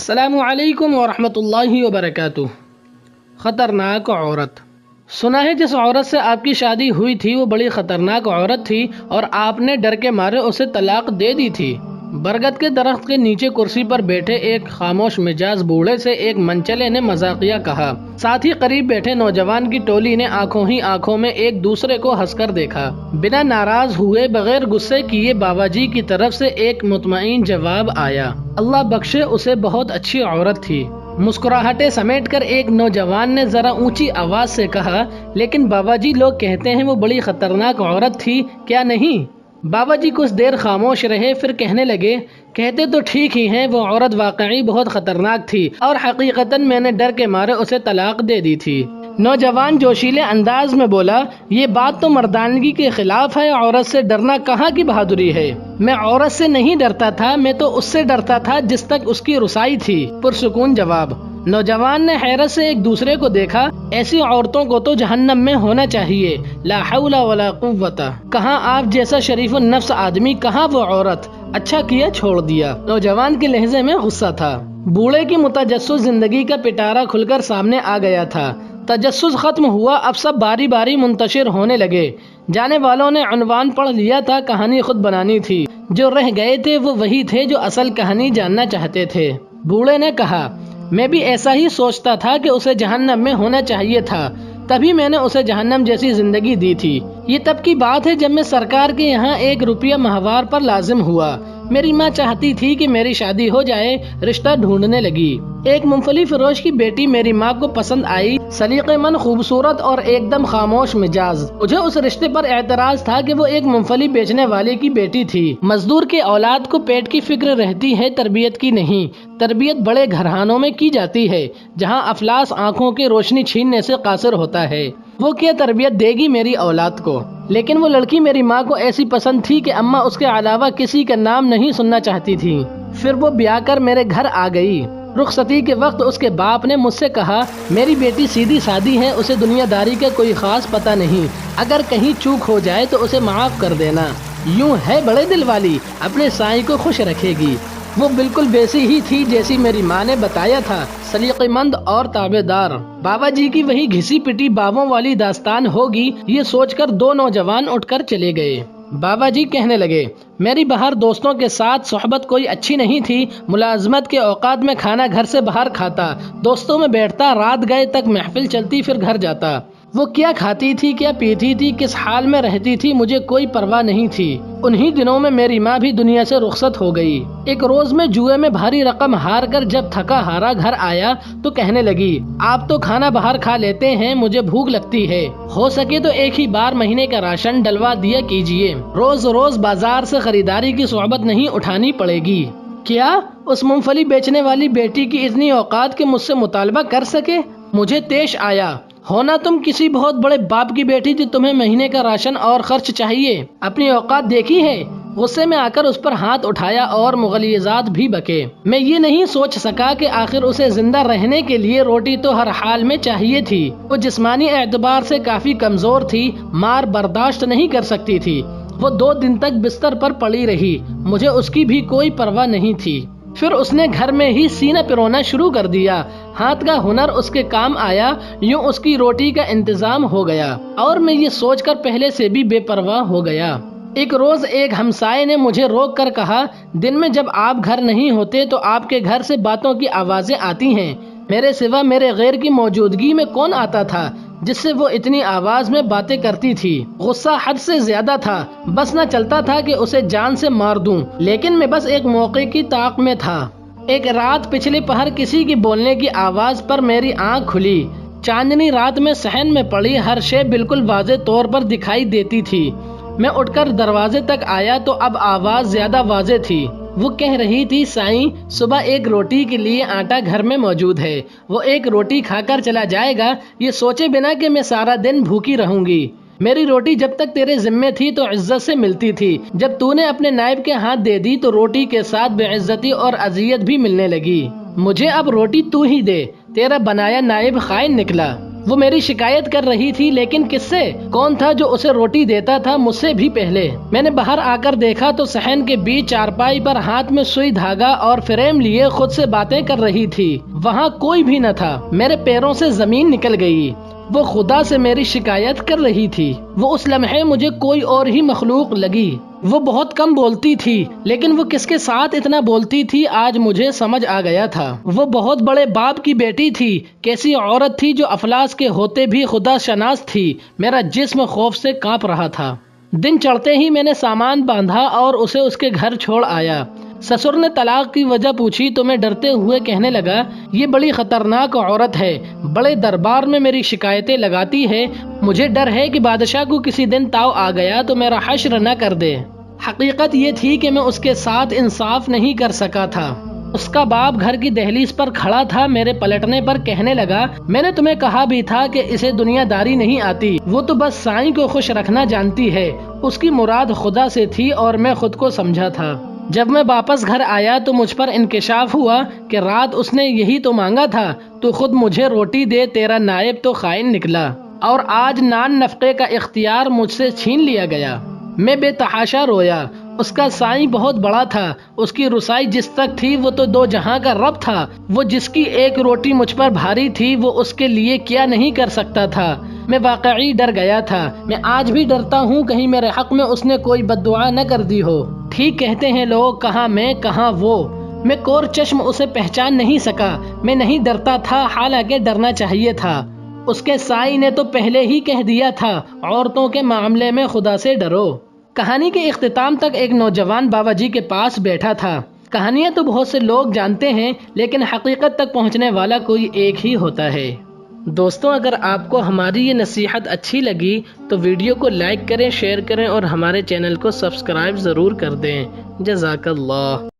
السلام علیکم ورحمۃ اللہ وبرکاتہ۔ خطرناک عورت۔ سنا ہے جس عورت سے آپ کی شادی ہوئی تھی وہ بڑی خطرناک عورت تھی اور آپ نے ڈر کے مارے اسے طلاق دے دی تھی۔ برگد کے درخت کے نیچے کرسی پر بیٹھے ایک خاموش مزاج بوڑھے سے ایک منچلے نے مذاقیہ کہا۔ ساتھ ہی قریب بیٹھے نوجوان کی ٹولی نے آنکھوں ہی آنکھوں میں ایک دوسرے کو ہنس کر دیکھا۔ بنا ناراض ہوئے بغیر غصے کیے بابا جی کی طرف سے ایک مطمئن جواب آیا۔ اللہ بخشے اسے بہت اچھی عورت تھی۔ مسکراہٹیں سمیٹ کر ایک نوجوان نے ذرا اونچی آواز سے کہا، لیکن بابا جی لوگ کہتے ہیں وہ بڑی خطرناک عورت تھی، کیا نہیں؟ بابا جی کچھ دیر خاموش رہے، پھر کہنے لگے، کہتے تو ٹھیک ہی ہیں، وہ عورت واقعی بہت خطرناک تھی اور حقیقتاً میں نے ڈر کے مارے اسے طلاق دے دی تھی۔ نوجوان جوشیلے انداز میں بولا، یہ بات تو مردانگی کے خلاف ہے، عورت سے ڈرنا کہاں کی بہادری ہے؟ میں عورت سے نہیں ڈرتا تھا، میں تو اس سے ڈرتا تھا جس تک اس کی رسائی تھی۔ پرسکون جواب۔ نوجوان نے حیرت سے ایک دوسرے کو دیکھا۔ ایسی عورتوں کو تو جہنم میں ہونا چاہیے۔ لا حول ولا قوت۔ کہاں آپ جیسا شریف النفس آدمی، کہاں وہ عورت؟ اچھا کیا چھوڑ دیا۔ نوجوان کے لہجے میں غصہ تھا۔ بوڑھے کی متجسس زندگی کا پٹارا کھل کر سامنے آ گیا تھا۔ تجسس ختم ہوا، اب سب باری باری منتشر ہونے لگے۔ جانے والوں نے عنوان پڑھ لیا تھا، کہانی خود بنانی تھی۔ جو رہ گئے تھے وہ وہی تھے جو اصل کہانی جاننا چاہتے تھے۔ بوڑھے نے کہا، میں بھی ایسا ہی سوچتا تھا کہ اسے جہنم میں ہونا چاہیے تھا، تبھی میں نے اسے جہنم جیسی زندگی دی تھی۔ یہ تب کی بات ہے جب میں سرکار کے یہاں 1 روپیہ ماہوار پر لازم ہوا۔ میری ماں چاہتی تھی کہ میری شادی ہو جائے، رشتہ ڈھونڈنے لگی۔ ایک مونگ پھلی فروش کی بیٹی میری ماں کو پسند آئی، سلیقے مند، خوبصورت اور ایک دم خاموش مزاج۔ مجھے اس رشتے پر اعتراض تھا کہ وہ ایک مونگ پھلی بیچنے والے کی بیٹی تھی۔ مزدور کے اولاد کو پیٹ کی فکر رہتی ہے، تربیت کی نہیں۔ تربیت بڑے گھرانوں میں کی جاتی ہے جہاں افلاس آنکھوں کی روشنی چھیننے سے قاصر ہوتا ہے۔ وہ کیا تربیت دے گی میری اولاد کو؟ لیکن وہ لڑکی میری ماں کو ایسی پسند تھی کہ اماں اس کے علاوہ کسی کا نام نہیں سننا چاہتی تھی۔ پھر وہ بیاہ کر میرے گھر آ گئی۔ رخصتی کے وقت اس کے باپ نے مجھ سے کہا، میری بیٹی سیدھی سادی ہے، اسے دنیا داری کا کوئی خاص پتہ نہیں، اگر کہیں چوک ہو جائے تو اسے معاف کر دینا، یوں ہے بڑے دل والی، اپنے سائیں کو خوش رکھے گی۔ وہ بالکل ویسی ہی تھی جیسی میری ماں نے بتایا تھا، سلیقے مند اور تابع دار۔ بابا جی کی وہی گھسی پٹی بابوں والی داستان ہوگی، یہ سوچ کر 2 نوجوان اٹھ کر چلے گئے۔ بابا جی کہنے لگے، میری باہر دوستوں کے ساتھ صحبت کوئی اچھی نہیں تھی، ملازمت کے اوقات میں کھانا گھر سے باہر کھاتا، دوستوں میں بیٹھتا، رات گئے تک محفل چلتی، پھر گھر جاتا۔ وہ کیا کھاتی تھی، کیا پیتی تھی، کس حال میں رہتی تھی، مجھے کوئی پرواہ نہیں تھی۔ انہی دنوں میں میری ماں بھی دنیا سے رخصت ہو گئی۔ ایک روز میں جوئے میں بھاری رقم ہار کر جب تھکا ہارا گھر آیا تو کہنے لگی، آپ تو کھانا باہر کھا لیتے ہیں، مجھے بھوک لگتی ہے، ہو سکے تو ایک ہی بار مہینے کا راشن ڈلوا دیا کیجیے، روز روز بازار سے خریداری کی صحبت نہیں اٹھانی پڑے گی۔ کیا اس مونگ پھلی بیچنے والی بیٹی کی اتنی اوقات کہ مجھ سے مطالبہ کر سکے؟ مجھے طیش آیا، ہونا تم کسی بہت بڑے باپ کی بیٹی تھی، تمہیں مہینے کا راشن اور خرچ چاہیے، اپنی اوقات دیکھی ہے؟ غصے میں آ کر اس پر ہاتھ اٹھایا اور مغلیظات بھی بکے۔ میں یہ نہیں سوچ سکا کہ آخر اسے زندہ رہنے کے لیے روٹی تو ہر حال میں چاہیے تھی۔ وہ جسمانی اعتبار سے کافی کمزور تھی، مار برداشت نہیں کر سکتی تھی۔ وہ 2 دن تک بستر پر پڑی رہی، مجھے اس کی بھی کوئی پرواہ نہیں تھی۔ پھر اس نے گھر میں ہی سینہ پرونا شروع کر دیا، ہاتھ کا ہنر اس کے کام آیا، یوں اس کی روٹی کا انتظام ہو گیا، اور میں یہ سوچ کر پہلے سے بھی بے پرواہ ہو گیا۔ ایک روز ایک ہمسائے نے مجھے روک کر کہا، دن میں جب آپ گھر نہیں ہوتے تو آپ کے گھر سے باتوں کی آوازیں آتی ہیں، میرے سوا میرے غیر کی موجودگی میں کون آتا تھا جس سے وہ اتنی آواز میں باتیں کرتی تھی؟ غصہ حد سے زیادہ تھا، بس نہ چلتا تھا کہ اسے جان سے مار دوں، لیکن میں بس ایک موقع کی طاق میں تھا۔ ایک رات پچھلے پہر کسی کی بولنے کی آواز پر میری آنکھ کھلی، چاندنی رات میں صحن میں پڑی ہر شے بالکل واضح طور پر دکھائی دیتی تھی۔ میں اٹھ کر دروازے تک آیا تو اب آواز زیادہ واضح تھی۔ وہ کہہ رہی تھی، سائیں صبح 1 روٹی کے لیے آٹا گھر میں موجود ہے، وہ 1 روٹی کھا کر چلا جائے گا، یہ سوچے بنا کہ میں سارا دن بھوکی رہوں گی۔ میری روٹی جب تک تیرے ذمے تھی تو عزت سے ملتی تھی، جب تو نے اپنے نائب کے ہاتھ دے دی تو روٹی کے ساتھ بے عزتی اور اذیت بھی ملنے لگی۔ مجھے اب روٹی تو ہی دے، تیرا بنایا نائب خائن نکلا۔ وہ میری شکایت کر رہی تھی، لیکن کس سے؟ کون تھا جو اسے روٹی دیتا تھا مجھ سے بھی پہلے؟ میں نے باہر آ کر دیکھا تو صحن کے بیچ چارپائی پر ہاتھ میں سوئی دھاگا اور فریم لیے خود سے باتیں کر رہی تھی۔ وہاں کوئی بھی نہ تھا۔ میرے پیروں سے زمین نکل گئی۔ وہ خدا سے میری شکایت کر رہی تھی۔ وہ اس لمحے مجھے کوئی اور ہی مخلوق لگی۔ وہ بہت کم بولتی تھی، لیکن وہ کس کے ساتھ اتنا بولتی تھی آج مجھے سمجھ آ گیا تھا۔ وہ بہت بڑے باپ کی بیٹی تھی۔ کیسی عورت تھی جو افلاس کے ہوتے بھی خدا شناس تھی۔ میرا جسم خوف سے کانپ رہا تھا۔ دن چڑھتے ہی میں نے سامان باندھا اور اسے اس کے گھر چھوڑ آیا۔ سسر نے طلاق کی وجہ پوچھی تو میں ڈرتے ہوئے کہنے لگا، یہ بڑی خطرناک عورت ہے، بڑے دربار میں میری شکایتیں لگاتی ہے، مجھے ڈر ہے کہ بادشاہ کو کسی دن تاؤ آ گیا تو میرا حشر نہ کر دے۔ حقیقت یہ تھی کہ میں اس کے ساتھ انصاف نہیں کر سکا تھا۔ اس کا باپ گھر کی دہلیز پر کھڑا تھا۔ میرے پلٹنے پر کہنے لگا، میں نے تمہیں کہا بھی تھا کہ اسے دنیا داری نہیں آتی، وہ تو بس سائیں کو خوش رکھنا جانتی ہے، اس کی مراد خدا سے تھی اور میں خود کو سمجھا تھا۔ جب میں واپس گھر آیا تو مجھ پر انکشاف ہوا کہ رات اس نے یہی تو مانگا تھا، تو خود مجھے روٹی دے، تیرا نائب تو خائن نکلا، اور آج نان نفقے کا اختیار مجھ سے چھین لیا گیا۔ میں بے تحاشا رویا۔ اس کا سائیں بہت بڑا تھا، اس کی رسائی جس تک تھی وہ تو دو جہاں کا رب تھا۔ وہ جس کی ایک روٹی مجھ پر بھاری تھی وہ اس کے لیے کیا نہیں کر سکتا تھا۔ میں واقعی ڈر گیا تھا۔ میں آج بھی ڈرتا ہوں کہیں میرے حق میں اس نے کوئی بد دعا نہ کر دی ہو۔ ٹھیک کہتے ہیں لوگ، کہاں میں کہاں وہ۔ میں کور چشم اسے پہچان نہیں سکا۔ میں نہیں ڈرتا تھا، حالانکہ ڈرنا چاہیے تھا۔ اس کے سائیں نے تو پہلے ہی کہہ دیا تھا، عورتوں کے معاملے میں خدا سے ڈرو۔ کہانی کے اختتام تک ایک نوجوان بابا جی کے پاس بیٹھا تھا۔ کہانیاں تو بہت سے لوگ جانتے ہیں، لیکن حقیقت تک پہنچنے والا کوئی ایک ہی ہوتا ہے۔ دوستوں، اگر آپ کو ہماری یہ نصیحت اچھی لگی تو ویڈیو کو لائک کریں، شیئر کریں اور ہمارے چینل کو سبسکرائب ضرور کر دیں۔ جزاک اللہ۔